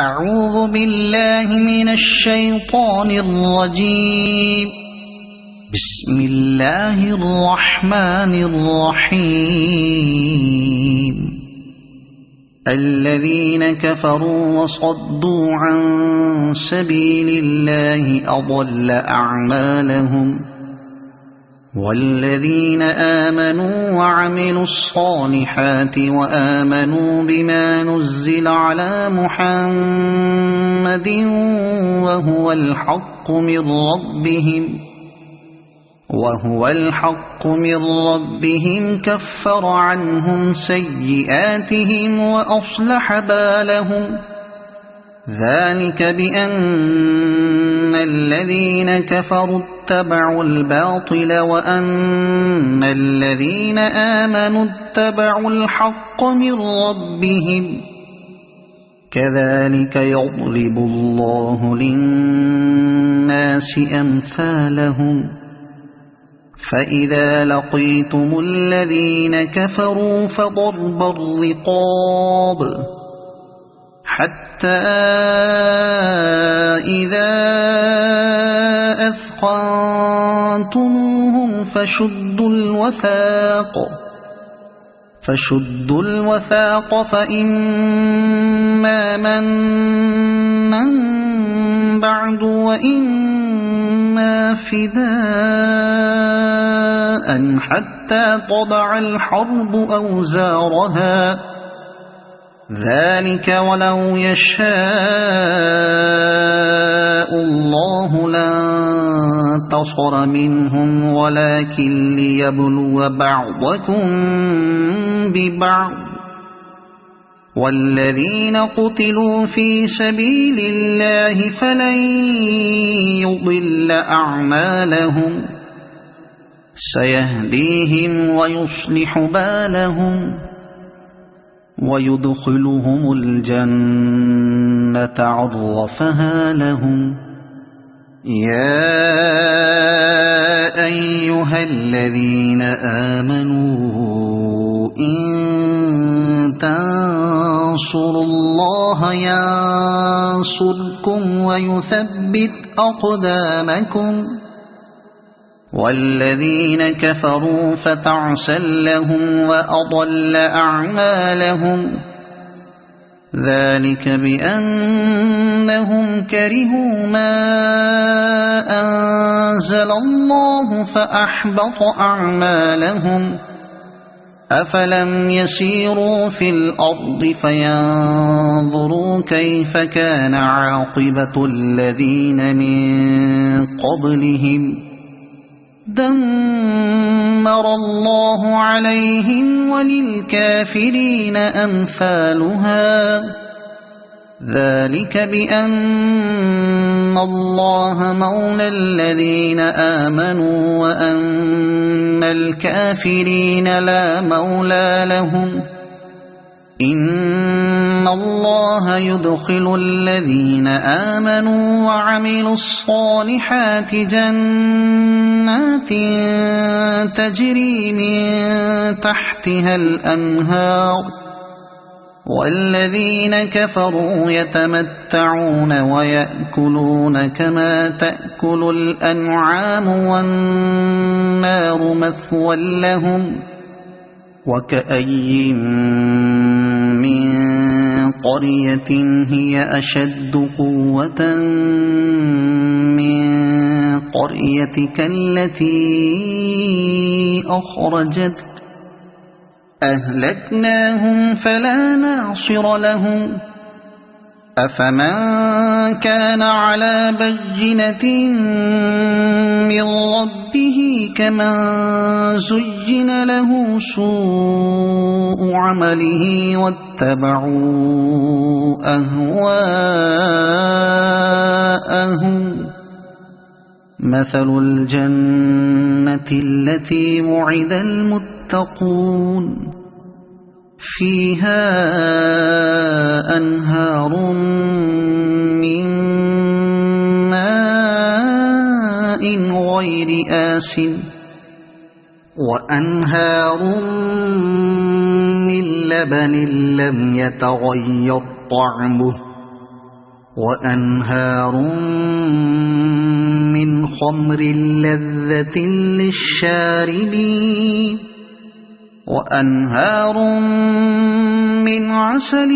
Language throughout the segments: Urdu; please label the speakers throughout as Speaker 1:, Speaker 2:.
Speaker 1: أعوذ بالله من الشيطان الرجيم. بسم الله الرحمن الرحيم. الذين كفروا وصدوا عن سبيل الله أضل أعمالهم، والذين آمنوا وعملوا الصالحات وآمنوا بما نزل على محمد وهو الحق من ربهم كفر عنهم سيئاتهم وأصلح بالهم. ذلك بأن الذين كفروا اتبعوا الباطل وأن الذين آمنوا اتبعوا الحق من ربهم. كذلك يضرب الله للناس أمثالهم. فإذا لقيتم الذين كفروا فضرب الرقاب حتى إذا أثخنتموهم فشدوا الوثاق فإما منا بعد وإما فداء حتى تضع الحرب أوزارها. ذلك ولو يشاء الله لانتصر منهم ولكن ليبلو بعضكم ببعض. والذين قتلوا في سبيل الله فلن يضل أعمالهم سيهديهم ويصلح بالهم ويدخلهم الجنة عرفها لهم. يا أيها الذين آمنوا إن تنصروا الله ينصركم ويثبت أقدامكم. والذين كفروا فتعسا لهم وأضل أعمالهم. ذلك بأنهم كرهوا ما أنزل الله فأحبط أعمالهم. أفلم يسيروا في الأرض فينظروا كيف كان عاقبة الذين من قبلهم. دمر الله عليهم وللكافرين أمثالها. ذلك بأن الله مولى الذين آمنوا وأن الكافرين لا مولى لهم. إن الله يدخل الذين آمنوا وعملوا الصالحات جنات تجري من تحتها الأنهار. والذين كفروا يتمتعون ويأكلون كما تأكل الأنعام والنار مثوى لهم. وكأي من قرية هي أشد قوة من قريتك التي أخرجتك أهلكناهم فلا ناصر لهم. أفمن كان على بينة من ربه كمن زين له سوء عمله واتبعوا أهواءهم. مثل الجنة التي وعد المتقون فيها أنهار من ماء غير آسن وأنهار من لبن لم يتغير طعمه وأنهار من خمر لذة للشاربين وأنهار من عسل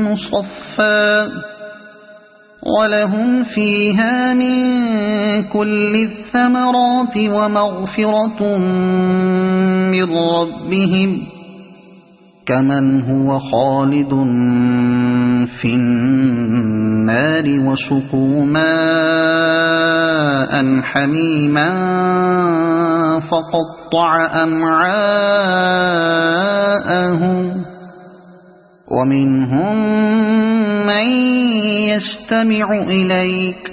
Speaker 1: مصفى ولهم فيها من كل الثمرات ومغفرة من ربهم كمن هو خالد في النار وسقوا ماء حميما فقطع أمعاءهم ومنهم من يستمع إليك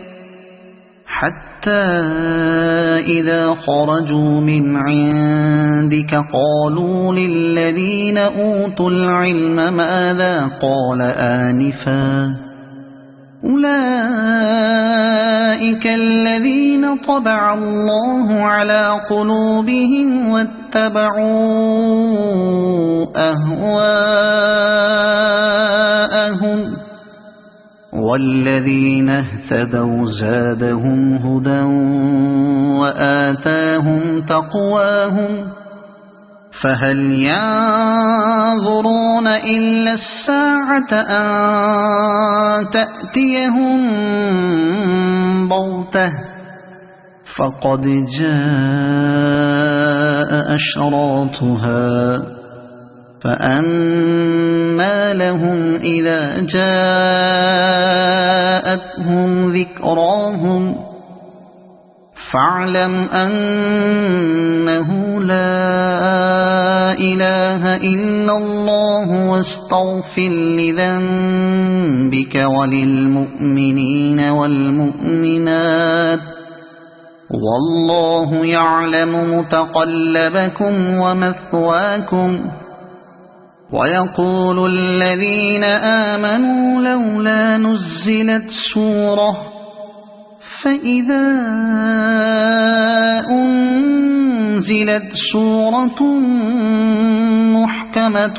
Speaker 1: حتى إذا خرجوا من عندك قالوا للذين أوتوا العلم ماذا قال آنفا أولئك الذين طبع الله على قلوبهم واتبعوا أهواءهم والذين اهتدوا زادهم هدى وآتاهم تقواهم فهل ينظرون إلا الساعة أن تأتيهم بغتة فقد جاء أشراطها فأنى لهم إذا جاءتهم ذكراهم فاعلم أنه لا إله إلا الله واستغفر لذنبك وللمؤمنين والمؤمنات والله يعلم متقلبكم ومثواكم ويقول الذين آمنوا لولا نزلت سورة فإذا أنزلت سورة محكمة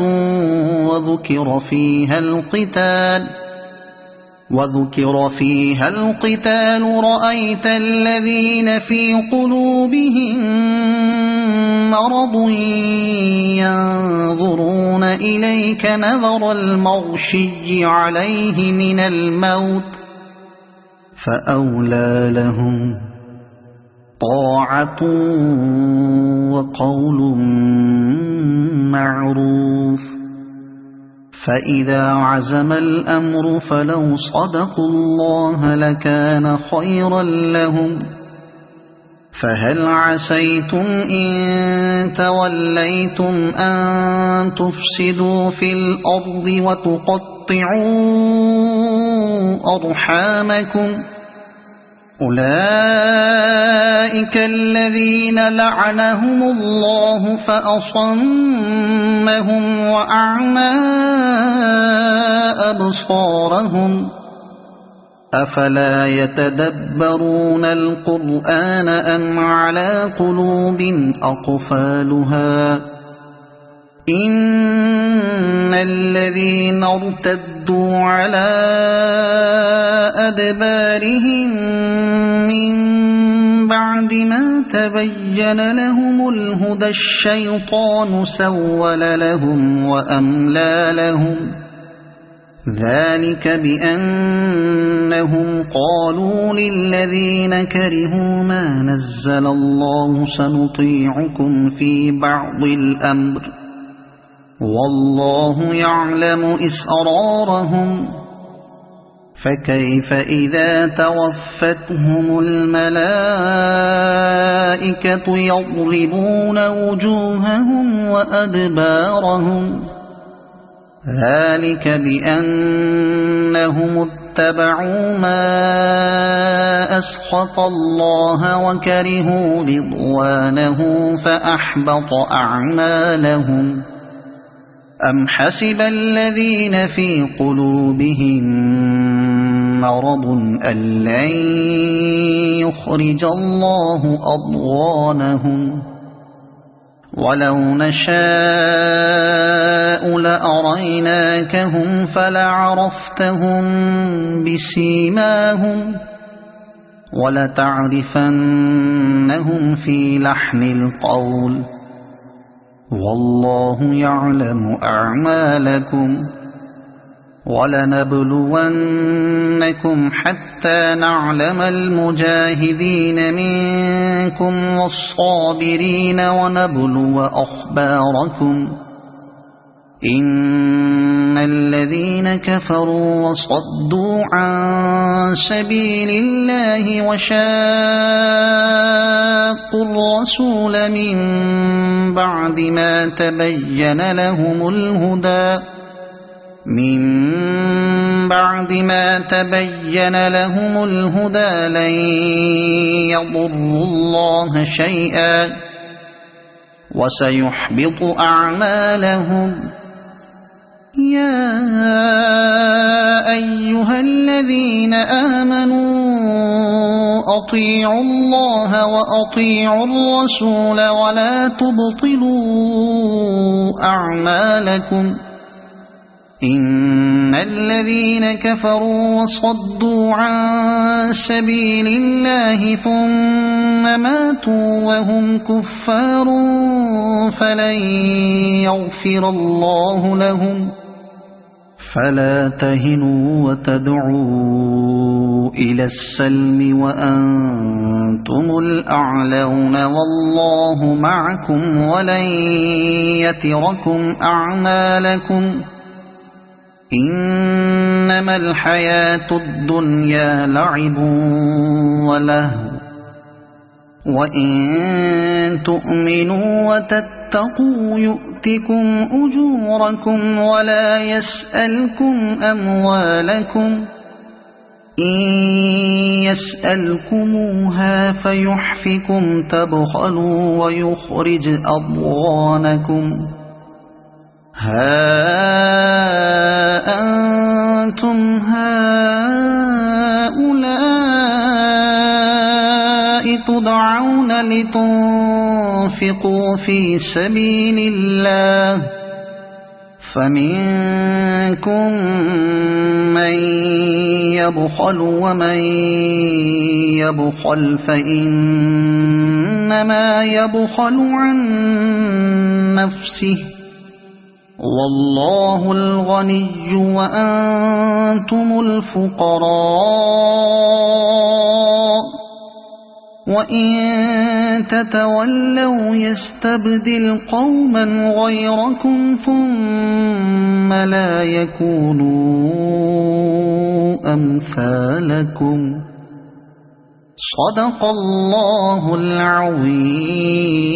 Speaker 1: وذكر فيها القتال رأيت الذين في قلوبهم مرض ينظرون إليك نظر المغشي عليه من الموت فأولى لهم طاعة وقول معروف فإذا عزم الأمر فلو صدقوا الله لكان خيرا لهم فهل عسيتم إن توليتم أن تفسدوا في الأرض وتقطعوا أرحامكم أولئك الذين لعنهم الله فأصمهم وأعمى أبصارهم أفلا يتدبرون القرآن أم على قلوب أقفالها إن الذين ارتدوا على أدبارهم من بعد ما تبين لهم الهدى الشيطان سول لهم وأملى لهم ذلك بأنهم قالوا للذين كرهوا ما نزل الله سنطيعكم في بعض الأمر والله يعلم إسرارهم فكيف إذا توفتهم الملائكة يضربون وجوههم وأدبارهم ذلك بأنهم اتبعوا ما أسخط الله وكرهوا رضوانه فأحبط أعمالهم أم حسب الذين في قلوبهم مرض أن لن يخرج الله أضغانهم ولو نشاء لأريناكهم فلعرفتهم بسيماهم ولتعرفنهم في لحن القول والله يعلم أعمالكم ولنبلونكم حتى نعلم المجاهدين منكم والصابرين ونبلو أخباركم إن الذين كفروا وصدوا عن سبيل الله وشاقوا الرسول من بعد ما تبين لهم الهدى لن يضروا الله شيئا وسيحبط أعمالهم يا أيها الذين آمنوا أطيعوا الله وأطيعوا الرسول ولا تبطلوا أعمالكم إن الذين كفروا وصدوا عن سبيل الله ثم ماتوا وهم كفار فلن يغفر الله لهم فلا تهنوا وتدعوا إلى السلم وأنتم الأعلون والله معكم ولن يتركم أعمالكم إنما الحياة الدنيا لعب ولهو وإن تؤمنوا وتتقوا يؤتكم أجوركم ولا يسألكم أموالكم إن يسألكموها فيحفكم تبخلوا ويخرج أضغانكم ها أنتم هؤلاء تدعون لتنفقوا في سبيل الله فمنكم من يبخل ومن يبخل فإنما يبخل عن نفسه والله الغني وأنتم الفقراء وإن تتولوا يستبدل قوما غيركم ثم لا يكونوا أمثالكم صدق الله العظيم.